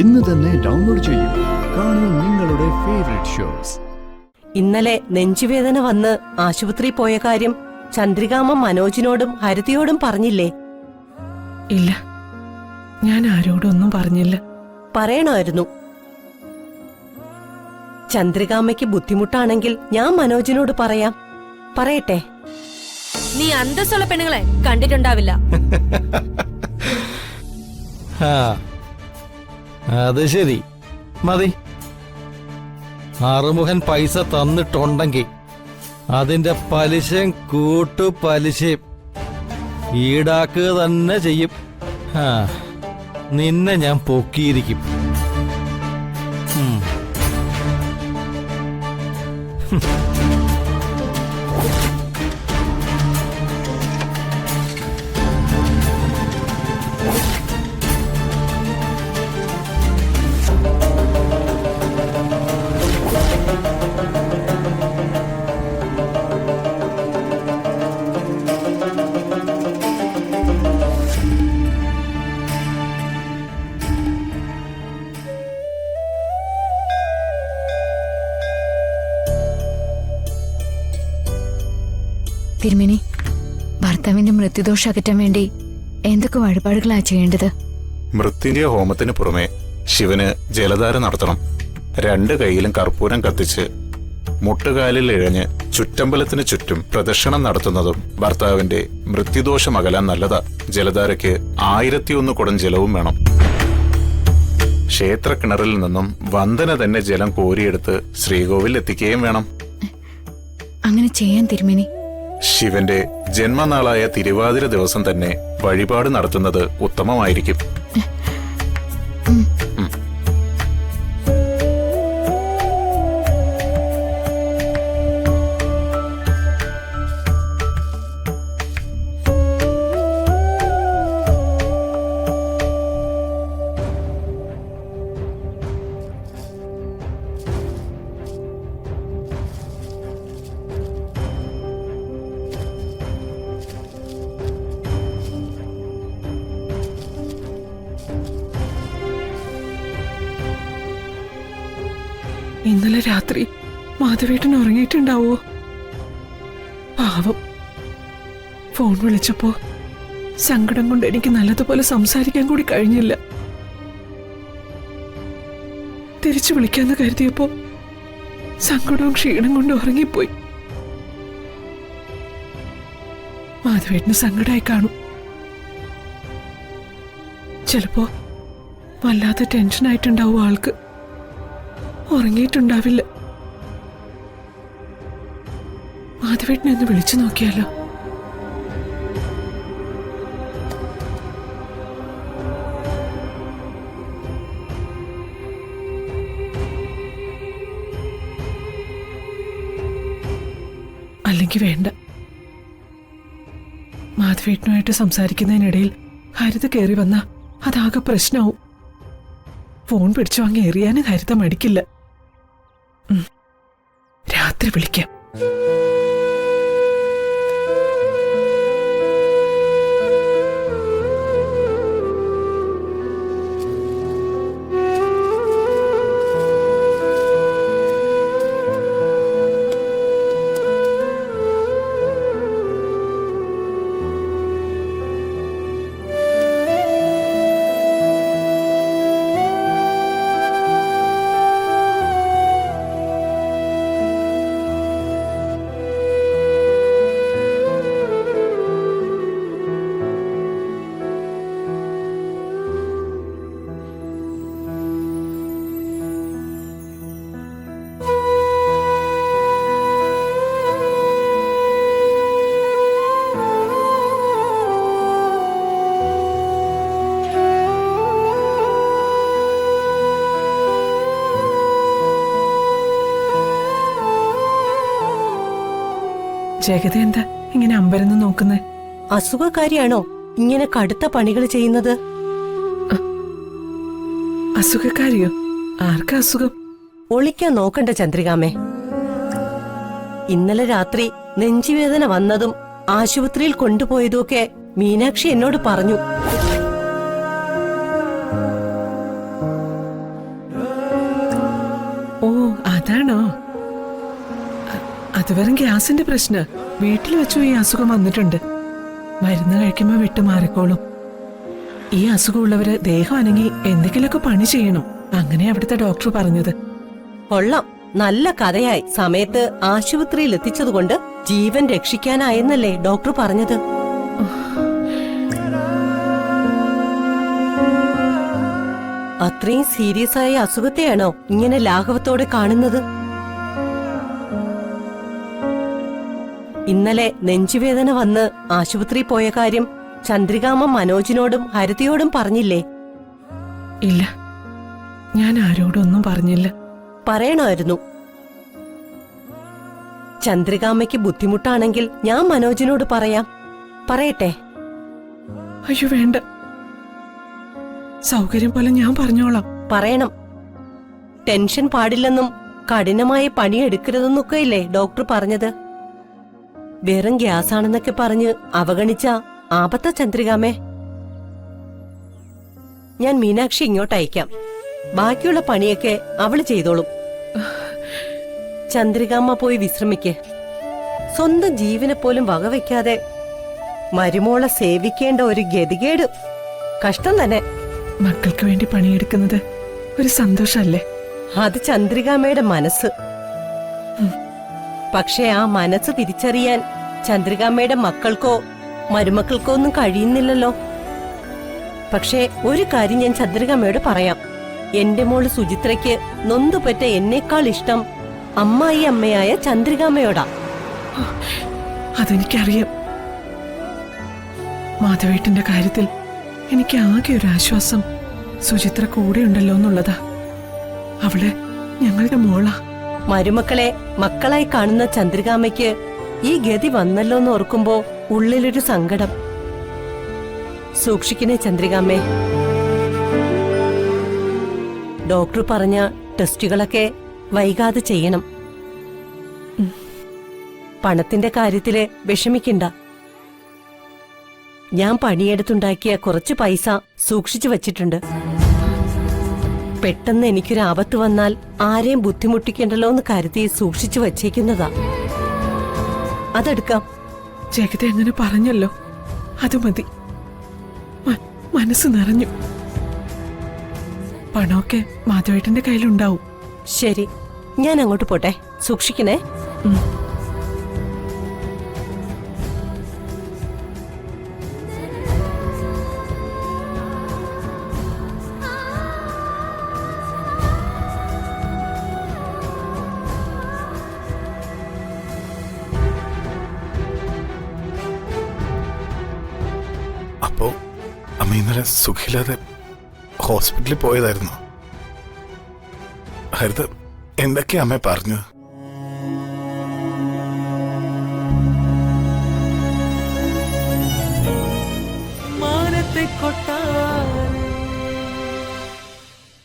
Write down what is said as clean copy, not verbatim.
ഇന്ന് തന്നെ ഡൗൺലോഡ് ചെയ്യൂ. കാണൂ നിങ്ങളുടെ ഫേവറേറ്റ് ഷോസ്. ഇന്നലെ നെഞ്ചുവേദന വന്ന് ആശുപത്രി പോയ കാര്യം ചന്ദ്രികാമ്മ മനോജിനോടും ഹരിതയോടും പറഞ്ഞില്ലേ? ഇല്ല, ഞാൻ ആരോടൊന്നും പറഞ്ഞില്ല. പറയണമായിരുന്നു. ചന്ദ്രികാമ്മയ്ക്ക് ബുദ്ധിമുട്ടാണെങ്കിൽ ഞാൻ മനോജിനോട് പറയാം. പറയട്ടെ? നീ അന്തസ്സുള്ള പെണ്ണുങ്ങളെ കണ്ടിട്ടുണ്ടാവില്ല. അത് ശരി, മതി. ആറുമുഖൻ പൈസ തന്നിട്ടുണ്ടെങ്കിൽ അതിന്റെ പലിശയും കൂട്ടുപലിശയും ഈടാക്കുക തന്നെ ചെയ്യും. നിന്നെ ഞാൻ പൊക്കിയിരിക്കും. തിരുമേനി, ഭർത്താവിന്റെ മൃത്യുദോഷം അകറ്റാൻ വേണ്ടി എന്തൊക്കെ വഴിപാടുകളാ ചെയ്യേണ്ടത്? മൃത്യുഞ്ജയ ഹോമത്തിന് പുറമെ ശിവന് ജലധാര നടത്തണം. 2 കൈയിലും കർപ്പൂരം കത്തിച്ച് മുട്ടുകാലിൽ ഇഴഞ്ഞ് ചുറ്റമ്പലത്തിന് ചുറ്റും പ്രദക്ഷിണം നടത്തുന്നതും ഭർത്താവിന്റെ മൃത്യുദോഷം അകലാൻ നല്ലതാ. ജലധാരയ്ക്ക് 1001 കുടം ജലവും വേണം. ക്ഷേത്ര കിണറിൽ നിന്നും വന്ദന തന്നെ ജലം കോരിയെടുത്ത് ശ്രീകോവിൽ എത്തിക്കുകയും വേണം. അങ്ങനെ ചെയ്യാൻ തിരുമേനി. ശിവന്റെ ജന്മനാളായ തിരുവാതിര ദിവസം തന്നെ വഴിപാട് നടത്തുന്നത് ഉത്തമമായിരിക്കും. ഇന്നലെ രാത്രി മാധവേട്ടൻ ഉറങ്ങിയിട്ടുണ്ടാവോ? പാവം. ഫോൺ വിളിച്ചപ്പോ സങ്കടം കൊണ്ട് എനിക്ക് നല്ലതുപോലെ സംസാരിക്കാൻ കൂടി കഴിഞ്ഞില്ല. തിരിച്ചു വിളിക്കാന്ന് കരുതിയപ്പോ സങ്കടവും ക്ഷീണം കൊണ്ട് ഉറങ്ങിപ്പോയി. മാധവേട്ടന് സങ്കടമായി കാണും. ചിലപ്പോ വല്ലാതെ ടെൻഷനായിട്ടുണ്ടാവും ആൾക്ക്. ഉറങ്ങിയിട്ടുണ്ടാവില്ല. മാധവേട്ടനെ ഒന്ന് വിളിച്ചു നോക്കിയാലോ? അല്ലെങ്കിൽ വേണ്ട. മാധവേട്ടനുമായിട്ട് സംസാരിക്കുന്നതിനിടയിൽ ഹരിത കയറി വന്ന അതാകെ പ്രശ്നമാവും. ഫോൺ പിടിച്ചു വാങ്ങി എറിയാനും ഹരിത മടിക്കില്ല. രാത്രി വിളിക്കാം. ജഗത എന്താ ഇങ്ങനെ അമ്പരന്ന് നോക്കുന്നത്? അസുഖക്കാരിയാണോ ഇങ്ങനെ കടുത്ത പണികൾ ചെയ്യുന്നത്? അസുഖക്കാരിയോ? ആർക്കാ അസുഖം? ഒളിക്കാൻ നോക്കണ്ട ചന്ദ്രികാമേ. ഇന്നലെ രാത്രി നെഞ്ചുവേദന വന്നതും ആശുപത്രിയിൽ കൊണ്ടുപോയതുമൊക്കെ മീനാക്ഷി എന്നോട് പറഞ്ഞു. ആണോ? അത് വെറും ഗ്യാസിന്റെ പ്രശ്ന. വീട്ടിൽ വെച്ചു ഈ അസുഖം വന്നിട്ടുണ്ട്. മരുന്ന് കഴിക്കുമ്പോ വിട്ടു മാറിക്കോളും. ഈ അസുഖമുള്ളവര് ദേഹം അനങ്ങി എന്തെങ്കിലുമൊക്കെ പണി ചെയ്യണം. അങ്ങനെ അവിടുത്തെ ഡോക്ടർ പറഞ്ഞത്. കൊള്ളാം, നല്ല കഥയായി. സമയത്ത് ആശുപത്രിയിൽ എത്തിച്ചതുകൊണ്ട് ജീവൻ രക്ഷിക്കാനായെന്നല്ലേ ഡോക്ടർ പറഞ്ഞത്? അത്രയും സീരിയസ് ആയ അസുഖത്തെയാണോ ഇങ്ങനെ ലാഘവത്തോടെ കാണുന്നത്? ഇന്നലെ നെഞ്ചുവേദന വന്ന് ആശുപത്രി പോയ കാര്യം ചന്ദ്രികാമ്മ മനോജിനോടും ഹരിതയോടും പറഞ്ഞില്ലേ? ഇല്ല, ഞാൻ ആരോടൊന്നും പറഞ്ഞില്ല. പറയണമായിരുന്നു. ചന്ദ്രികാമ്മയ്ക്ക് ബുദ്ധിമുട്ടാണെങ്കിൽ ഞാൻ മനോജിനോട് പറയാം. പറയട്ടെ? അയ്യോ വേണ്ട, സൗകര്യം പോലെ ഞാൻ പറഞ്ഞോളാം. പറയണം. ടെൻഷൻ പാടില്ലെന്നും കഠിനമായ പണിയെടുക്കരുതെന്നൊക്കെയില്ലേ ഡോക്ടർ പറഞ്ഞത്? വെറും ഗ്യാസാണെന്നൊക്കെ പറഞ്ഞ് അവഗണിച്ച ആപത്ത ചന്ദ്രികാമേ. ഞാൻ മീനാക്ഷി ഇങ്ങോട്ട് അയക്കാം. ബാക്കിയുള്ള പണിയൊക്കെ അവള് ചെയ്തോളും. ചന്ദ്രികാമ്മ പോയി വിശ്രമിക്ക്. സ്വന്തം ജീവനെ പോലും വകവെക്കാതെ മരുമോളെ സേവിക്കേണ്ട ഒരു ഗതികേട്. കഷ്ടം തന്നെ. മക്കൾക്ക് വേണ്ടി പണിയെടുക്കുന്നത് ഒരു സന്തോഷല്ലേ? അത് ചന്ദ്രികാമ്മയുടെ മനസ്സ്. പക്ഷെ ആ മനസ്സ് തിരിച്ചറിയാൻ ചന്ദ്രികാമ്മയുടെ മക്കൾക്കോ മരുമക്കൾക്കോ ഒന്നും കഴിയുന്നില്ലല്ലോ. പക്ഷേ ഒരു കാര്യം ഞാൻ ചന്ദ്രികാമ്മയോട് പറയാം. എന്റെ മോള് സുചിത്രയ്ക്ക് നൊന്തുപറ്റ എന്നേക്കാൾ ഇഷ്ടം അമ്മായി അമ്മയായ ചന്ദ്രികാമ്മയോടാ. അതെനിക്കറിയാം. മാധവേട്ടന്റെ കാര്യത്തിൽ എനിക്ക് ആകെ ഒരു ആശ്വാസം സുചിത്ര കൂടെയുണ്ടല്ലോ എന്നുള്ളതാ. അവള് ഞങ്ങളുടെ മോളാ. മരുമക്കളെ മക്കളായി കാണുന്ന ചന്ദ്രികാമ്മയ്ക്ക് ഈ ഗതി വന്നല്ലോ എന്ന് ഓർക്കുമ്പോ ഉള്ളിലൊരു സങ്കടം. സൂക്ഷിക്കണേ ചന്ദ്രികാമ്മേ. ഡോക്ടർ പറഞ്ഞ ടെസ്റ്റുകളൊക്കെ വൈകാതെ ചെയ്യണം. പണത്തിന്റെ കാര്യത്തില് വിഷമിക്കണ്ട. ഞാൻ പണിയെടുത്തുണ്ടാക്കിയ കുറച്ച് പൈസ സൂക്ഷിച്ചു വച്ചിട്ടുണ്ട്. പെട്ടെന്ന് എനിക്കൊരു ആപത്ത് വന്നാൽ ആരെയും ബുദ്ധിമുട്ടിക്കണ്ടല്ലോ എന്ന് കരുതി സൂക്ഷിച്ചു വച്ചേക്കുന്നതാ. അതെടുക്കാം. ജഗതി അങ്ങനെ പറഞ്ഞല്ലോ, അത് മതി. മനസ്സ് നിറഞ്ഞു. പണമൊക്കെ മാധവേട്ടന്റെ കയ്യിലുണ്ടാവും. ശരി, ഞാൻ അങ്ങോട്ട് പോട്ടെ. സൂക്ഷിക്കണേ. അപ്പോ അമ്മ ഇന്നലെ സുഖില്ലാതെ ഹോസ്പിറ്റലിൽ പോയതായിരുന്നു. ഹരിത എന്തൊക്കെയാ അമ്മ പറഞ്ഞത്?